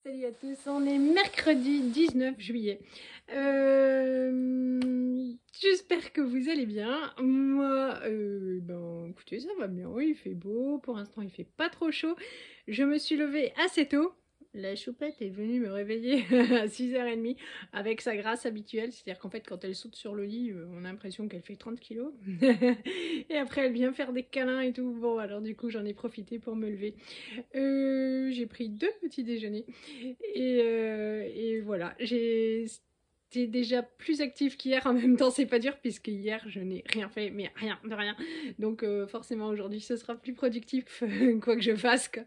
Salut à tous, on est mercredi 19 juillet. J'espère que vous allez bien. Moi, écoutez, ça va bien, il fait beau, pour l'instant il fait pas trop chaud. Je me suis levée assez tôt. La choupette est venue me réveiller à 6h30 avec sa grâce habituelle, c'est-à-dire qu'en fait quand elle saute sur le lit, on a l'impression qu'elle fait 30 kilos. Et après elle vient faire des câlins et tout. Bon alors du coup j'en ai profité pour me lever. J'ai pris 2 petits déjeuners et voilà, j'étais déjà plus active qu'hier. En même temps c'est pas dur puisque hier je n'ai rien fait, mais rien de rien, donc forcément aujourd'hui ce sera plus productif quoi que je fasse quoi.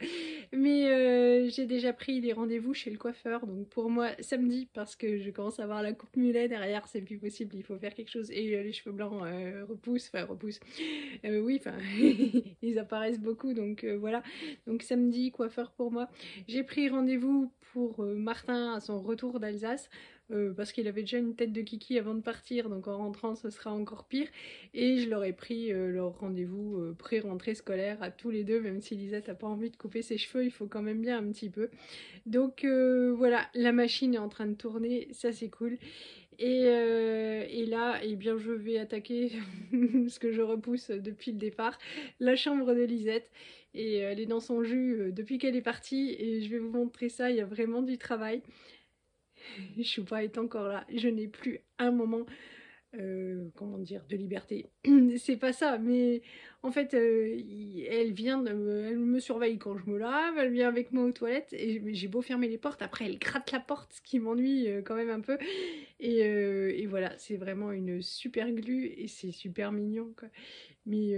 Mais j'ai déjà pris des rendez-vous chez le coiffeur, donc pour moi samedi, parce que je commence à avoir la coupe mulet derrière, c'est plus possible, il faut faire quelque chose. Et les cheveux blancs repoussent, oui, enfin ils apparaissent beaucoup, donc voilà. Donc samedi, coiffeur pour moi. J'ai pris rendez-vous pour Martin à son retour d'Alsace. Parce qu'il avait déjà une tête de kiki avant de partir, donc en rentrant ce sera encore pire. Et je leur ai pris leur rendez-vous pré-rentrée scolaire à tous les deux, même si Lisette n'a pas envie de couper ses cheveux, il faut quand même bien un petit peu. Donc voilà, la machine est en train de tourner, ça c'est cool. Et là, eh bien, je vais attaquer ce que je repousse depuis le départ, la chambre de Lisette. Et elle est dans son jus depuis qu'elle est partie, et je vais vous montrer ça, il y a vraiment du travail. Choupa est encore là, je n'ai plus un moment comment dire, de liberté. C'est pas ça, mais en fait, elle vient, elle me surveille quand je me lave, elle vient avec moi aux toilettes, et j'ai beau fermer les portes, après elle gratte la porte, ce qui m'ennuie quand même un peu. Et voilà, c'est vraiment une super glu, et c'est super mignon, quoi. Mais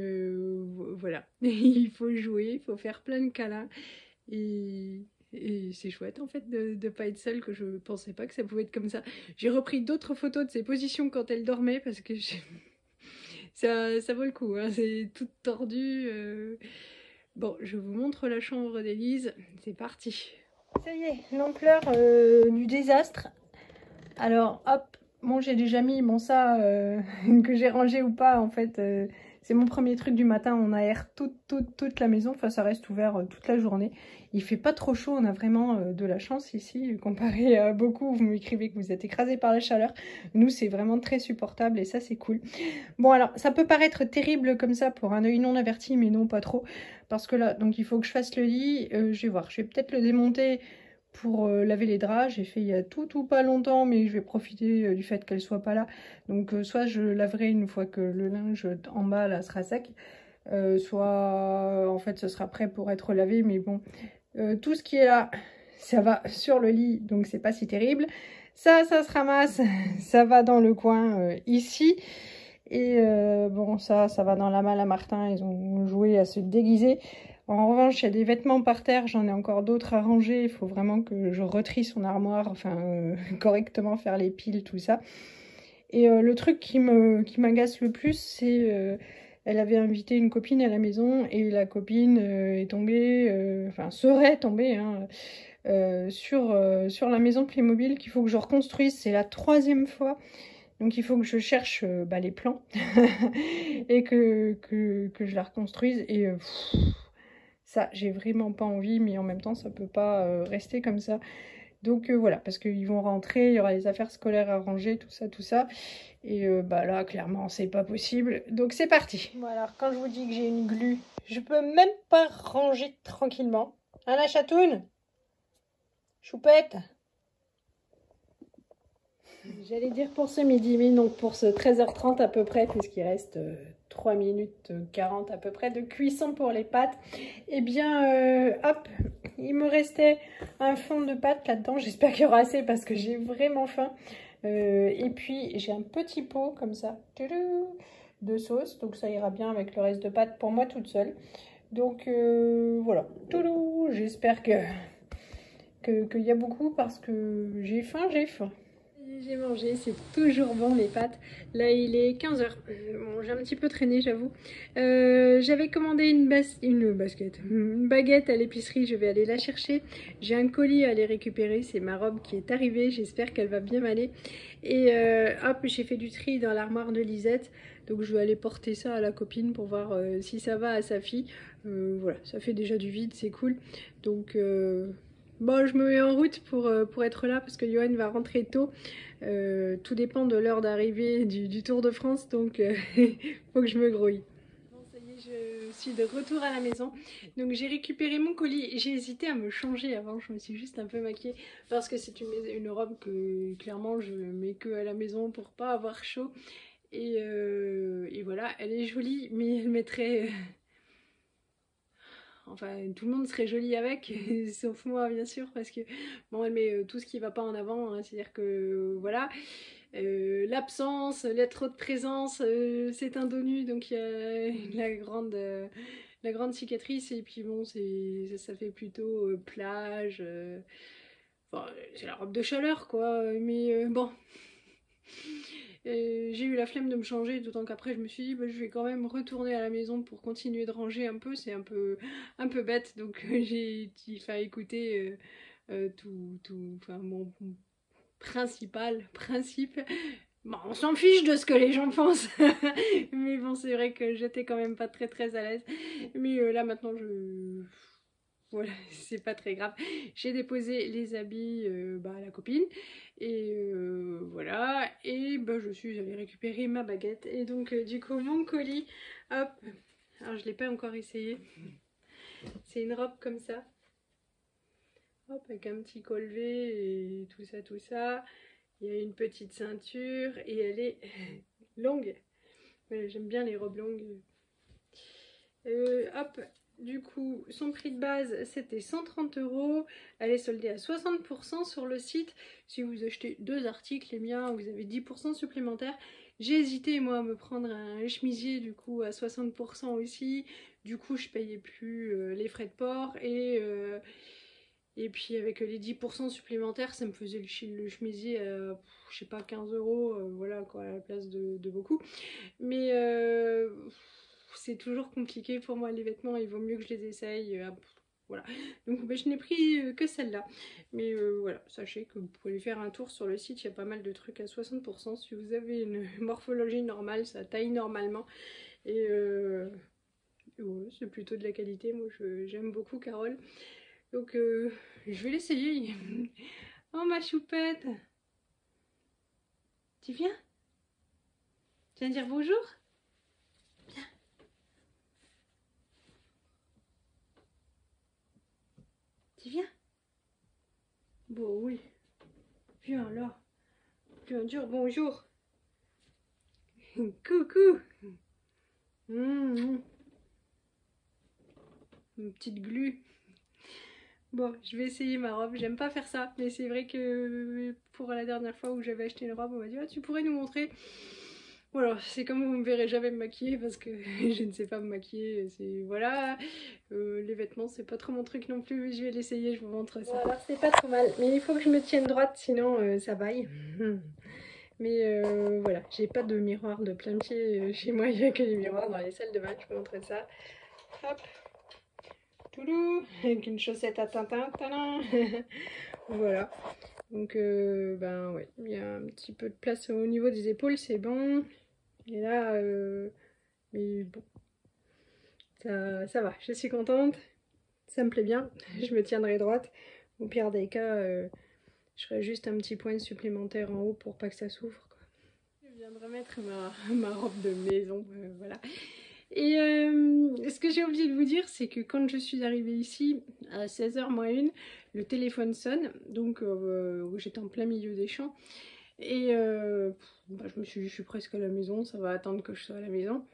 voilà, il faut jouer, il faut faire plein de câlins, et... Et c'est chouette en fait de pas être seule, que je pensais pas que ça pouvait être comme ça. J'ai repris d'autres photos de ses positions quand elle dormait parce que ça vaut le coup, hein, c'est tout tordu. Bon, je vous montre la chambre d'Élise, c'est parti. Ça y est, l'ampleur du désastre. Alors hop, bon j'ai déjà mis bon ça que j'ai rangé ou pas en fait. C'est mon premier truc du matin, on aère toute la maison, enfin ça reste ouvert toute la journée. Il fait pas trop chaud, on a vraiment de la chance ici, comparé à beaucoup, vous m'écrivez que vous êtes écrasés par la chaleur. Nous c'est vraiment très supportable et ça c'est cool. Bon alors, ça peut paraître terrible comme ça pour un œil non averti, mais non pas trop. Parce que là, donc il faut que je fasse le lit, je vais voir, je vais peut-être le démonter pour laver les draps. J'ai fait il y a tout pas longtemps, mais je vais profiter du fait qu'elle soit pas là. Donc soit je laverai une fois que le linge en bas là sera sec, soit en fait ce sera prêt pour être lavé, mais bon, tout ce qui est là ça va sur le lit, donc c'est pas si terrible. Ça se ramasse, ça va dans le coin ici. Et bon, ça va dans la malle à Martin, ils ont joué à se déguiser. En revanche, il y a des vêtements par terre, j'en ai encore d'autres à ranger. Il faut vraiment que je retrie son armoire, enfin correctement faire les piles, tout ça. Et le truc qui m'agace le plus, c'est elle avait invité une copine à la maison et la copine est tombée, enfin serait tombée hein, sur la maison Playmobil qu'il faut que je reconstruise. C'est la 3e fois. Donc il faut que je cherche les plans et que je la reconstruise. Et ça, j'ai vraiment pas envie, mais en même temps, ça peut pas rester comme ça. Donc voilà, parce qu'ils vont rentrer, il y aura les affaires scolaires à ranger, tout ça. Et là, clairement, c'est pas possible. Donc c'est parti. Bon alors, quand je vous dis que j'ai une glu, je peux même pas ranger tranquillement. Hein la chatoune? Choupette? J'allais dire pour ce midi, mais donc pour ce 13h30 à peu près, puisqu'il reste 3 minutes 40 à peu près de cuisson pour les pâtes. Et bien, hop, il me restait un fond de pâtes là-dedans. J'espère qu'il y aura assez parce que j'ai vraiment faim. Et puis, j'ai un petit pot comme ça de sauce. Donc, ça ira bien avec le reste de pâtes pour moi toute seule. Donc, voilà. J'espère qu'il y a beaucoup parce que j'ai faim, J'ai mangé, c'est toujours bon les pâtes. Là il est 15h. Bon, j'ai un petit peu traîné j'avoue. J'avais commandé une baguette à l'épicerie, je vais aller la chercher. J'ai un colis à aller récupérer, c'est ma robe qui est arrivée, j'espère qu'elle va bien m'aller. Et hop, j'ai fait du tri dans l'armoire de Lisette. Donc je vais aller porter ça à la copine pour voir si ça va à sa fille. Voilà, ça fait déjà du vide, c'est cool. Donc Bon, je me mets en route pour être là parce que Johan va rentrer tôt. Tout dépend de l'heure d'arrivée du Tour de France, donc faut que je me grouille. Bon, ça y est, je suis de retour à la maison. Donc j'ai récupéré mon colis. J'ai hésité à me changer avant, je me suis juste un peu maquillée parce que c'est une robe que clairement je mets que à la maison pour pas avoir chaud. Et voilà, elle est jolie, mais elle mettrait... Enfin, tout le monde serait joli avec, sauf moi bien sûr, parce que bon, elle met tout ce qui va pas en avant, hein, c'est-à-dire que voilà, l'absence, la trop de présence, c'est un dos nu, donc il y a la grande cicatrice, et puis bon, ça fait plutôt plage, enfin, c'est la robe de chaleur quoi, mais bon. J'ai eu la flemme de me changer, d'autant qu'après je me suis dit bah, je vais quand même retourner à la maison pour continuer de ranger un peu, c'est un peu bête, donc j'ai fait écouter enfin, mon principe. Bon, on s'en fiche de ce que les gens pensent, mais bon c'est vrai que j'étais quand même pas très à l'aise, mais là maintenant voilà, c'est pas très grave. J'ai déposé les habits à la copine. Et voilà. Et bah, je suis allée récupérer ma baguette. Et donc, du coup, mon colis, hop. Alors, je l'ai pas encore essayé. C'est une robe comme ça. Hop, avec un petit col V et tout ça, tout ça. Il y a une petite ceinture et elle est longue. Voilà, j'aime bien les robes longues. Hop, du coup, son prix de base c'était 130 €. Elle est soldée à 60% sur le site. Si vous achetez 2 articles, les miens, vous avez 10% supplémentaires. J'ai hésité moi à me prendre un chemisier du coup à 60% aussi. Du coup, je payais plus les frais de port et puis avec les 10% supplémentaires, ça me faisait le chemisier à, je sais pas, 15 €, voilà quoi, à la place de beaucoup. Mais c'est toujours compliqué pour moi les vêtements, il vaut mieux que je les essaye. Voilà. Donc je n'ai pris que celle-là. Mais voilà, sachez que vous pouvez faire un tour sur le site, il y a pas mal de trucs à 60%. Si vous avez une morphologie normale, ça taille normalement. Et ouais, c'est plutôt de la qualité. Moi j'aime beaucoup Carole. Donc je vais l'essayer. Oh ma choupette, tu viens? Tu viens dire bonjour? Tu viens? Bon oui. Viens là. Viens dire bonjour. Coucou. Une petite glu. Bon, je vais essayer ma robe. J'aime pas faire ça, mais c'est vrai que pour la dernière fois où j'avais acheté une robe, on m'a dit ah, tu pourrais nous montrer. Voilà, c'est comme vous me verrez jamais me maquiller parce que je ne sais pas me maquiller. C'est voilà, les vêtements c'est pas trop mon truc non plus. Mais je vais l'essayer, je vous montre ça. Bon, alors c'est pas trop mal, mais il faut que je me tienne droite sinon ça baille. Mais voilà, j'ai pas de miroir de plein pied chez moi, il n'y a que des miroirs dans les salles de bain. Je vous montrer ça. Hop. Toulou, avec une chaussette à Tintin, tadam. Voilà, donc ben ouais, il y a un petit peu de place au niveau des épaules, c'est bon. Et là, mais bon, ça va, je suis contente, ça me plaît bien, je me tiendrai droite. Au pire des cas, je ferai juste un petit point supplémentaire en haut pour pas que ça souffre, quoi. Je viens de remettre ma robe de maison, voilà. Et ce que j'ai oublié de vous dire, c'est que quand je suis arrivée ici, à 16h moins 1, le téléphone sonne, donc j'étais en plein milieu des champs. Et je me suis dit, je suis presque à la maison, ça va attendre que je sois à la maison.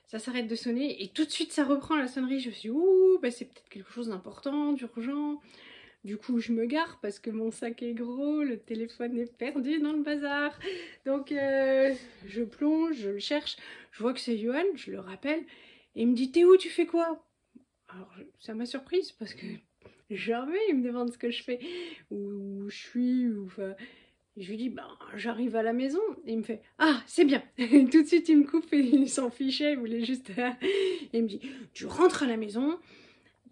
Ça s'arrête de sonner et tout de suite ça reprend la sonnerie. Je me suis dit, ouh, bah, c'est peut-être quelque chose d'important, d'urgent. Du coup, je me gare parce que mon sac est gros, le téléphone est perdu dans le bazar. Donc, je plonge, je le cherche, je vois que c'est Johan, je le rappelle, et il me dit, t'es où, tu fais quoi? Alors, ça m'a surprise parce que jamais il me demande ce que je fais, où je suis, ou enfin... Et je lui dis, ben, j'arrive à la maison. Et il me fait, ah, c'est bien. Tout de suite, il me coupe et il s'en fichait, il voulait juste... Et il me dit, tu rentres à la maison,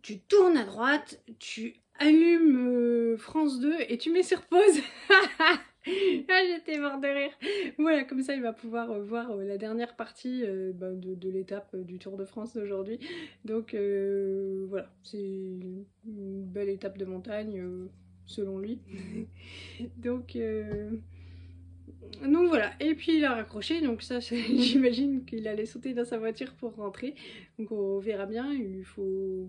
tu tournes à droite, tu allumes France 2 et tu mets sur pause. Ah, j'étais morte de rire. Voilà, comme ça il va pouvoir voir la dernière partie de l'étape du Tour de France d'aujourd'hui. Donc voilà, c'est une belle étape de montagne. selon lui. Donc voilà, et puis il a raccroché, donc ça j'imagine qu'il allait sauter dans sa voiture pour rentrer. Donc on verra bien, il faut...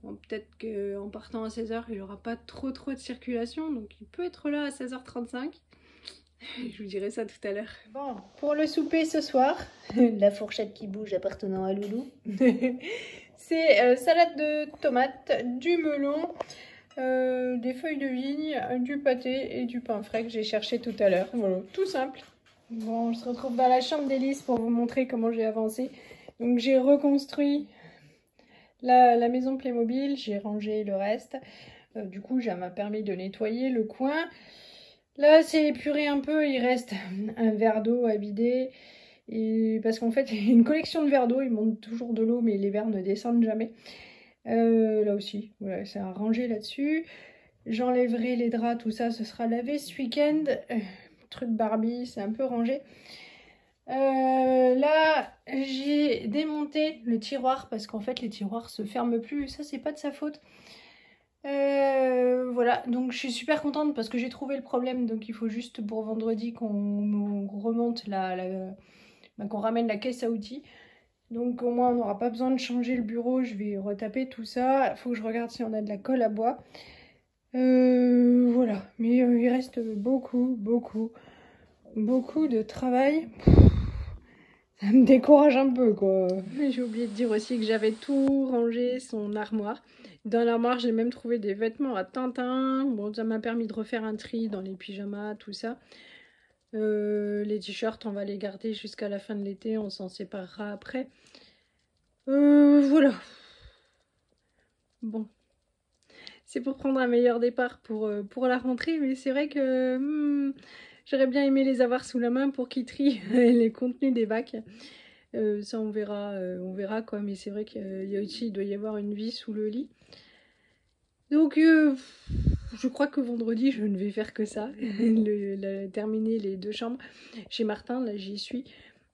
Bon, peut-être qu'en partant à 16h, il n'aura pas trop de circulation, donc il peut être là à 16h35. Je vous dirai ça tout à l'heure. Bon, pour le souper ce soir, la fourchette qui bouge appartenant à Loulou, c'est salade de tomates, du melon, des feuilles de vigne, du pâté et du pain frais que j'ai cherché tout à l'heure. Voilà, tout simple. Bon, on se retrouve dans la chambre d'Élise pour vous montrer comment j'ai avancé. Donc j'ai reconstruit la maison Playmobil, j'ai rangé le reste. Du coup, ça m'a permis de nettoyer le coin. Là, c'est épuré un peu, il reste un verre d'eau à vider. Et parce qu'en fait, il y a une collection de verres d'eau, il monte toujours de l'eau, mais les verres ne descendent jamais. Là aussi, voilà, c'est à ranger là-dessus. J'enlèverai les draps, tout ça, ce sera lavé ce week-end. Truc Barbie, c'est un peu rangé. Là, j'ai démonté le tiroir parce qu'en fait, les tiroirs se ferment plus. Ça, c'est pas de sa faute. Voilà, donc je suis super contente parce que j'ai trouvé le problème. Donc il faut juste pour vendredi qu'on remonte qu'on ramène la caisse à outils. Donc au moins on n'aura pas besoin de changer le bureau. Je vais retaper tout ça. Il faut que je regarde si on a de la colle à bois. Voilà, mais il reste beaucoup de travail. Ça me décourage un peu, quoi. Mais j'ai oublié de dire aussi que j'avais tout rangé, son armoire. Dans l'armoire, j'ai même trouvé des vêtements à Tintin. Bon, ça m'a permis de refaire un tri dans les pyjamas, tout ça. Les t-shirts, on va les garder jusqu'à la fin de l'été. On s'en séparera après. Voilà. Bon. C'est pour prendre un meilleur départ pour la rentrée. Mais c'est vrai que... j'aurais bien aimé les avoir sous la main pour qu'ils trient les contenus des bacs. Ça on verra quoi, mais c'est vrai il doit y avoir une vie sous le lit. Donc je crois que vendredi je ne vais faire que ça, terminer les 2 chambres. Chez Martin, là j'y suis.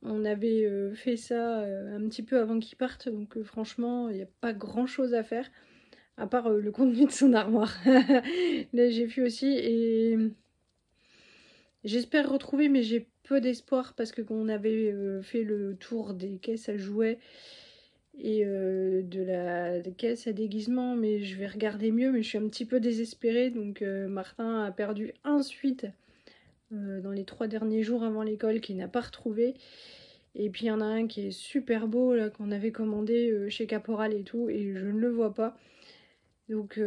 On avait fait ça un petit peu avant qu'il parte, donc franchement il n'y a pas grand chose à faire, à part le contenu de son armoire. Là j'ai vu aussi et... j'espère retrouver, mais j'ai peu d'espoir parce que qu'on avait fait le tour des caisses à jouets et de la caisse à déguisement, mais je vais regarder mieux, mais je suis un petit peu désespérée. Donc Martin a perdu un suite dans les 3 derniers jours avant l'école qu'il n'a pas retrouvé. Et puis il y en a un qui est super beau là qu'on avait commandé chez Caporal et tout, et je ne le vois pas. Donc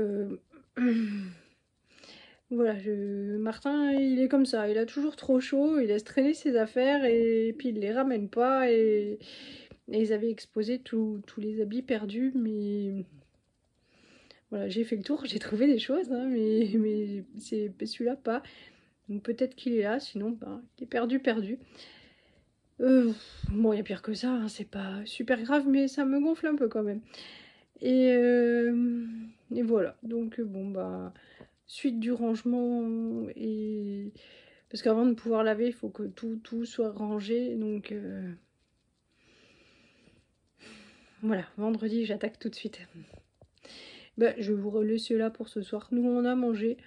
voilà, Martin, il est comme ça, il a toujours trop chaud, il laisse traîner ses affaires et puis il les ramène pas. Et ils avaient exposé tous les habits perdus, mais voilà, j'ai fait le tour, j'ai trouvé des choses, hein, mais c'est celui-là pas. Donc peut-être qu'il est là, sinon bah, il est perdu. Bon, il y a pire que ça, hein, c'est pas super grave, mais ça me gonfle un peu quand même. Et voilà, donc bon bah... suite du rangement, et parce qu'avant de pouvoir laver il faut que tout soit rangé, donc voilà, vendredi j'attaque tout de suite. Bah, je vais vous laisser là pour ce soir. Nous on a mangé,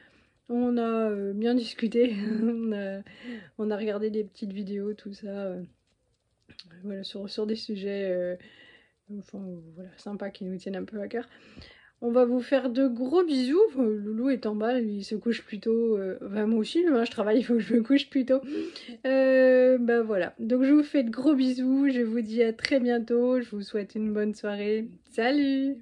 on a bien discuté, on a regardé des petites vidéos, tout ça, voilà, sur des sujets enfin voilà, sympas qui nous tiennent un peu à cœur. On va vous faire de gros bisous. Loulou est en bas, lui, il se couche plus tôt. Enfin, moi aussi, je travaille, il faut que je me couche plus tôt. Bah voilà. Donc je vous fais de gros bisous. Je vous dis à très bientôt. Je vous souhaite une bonne soirée. Salut!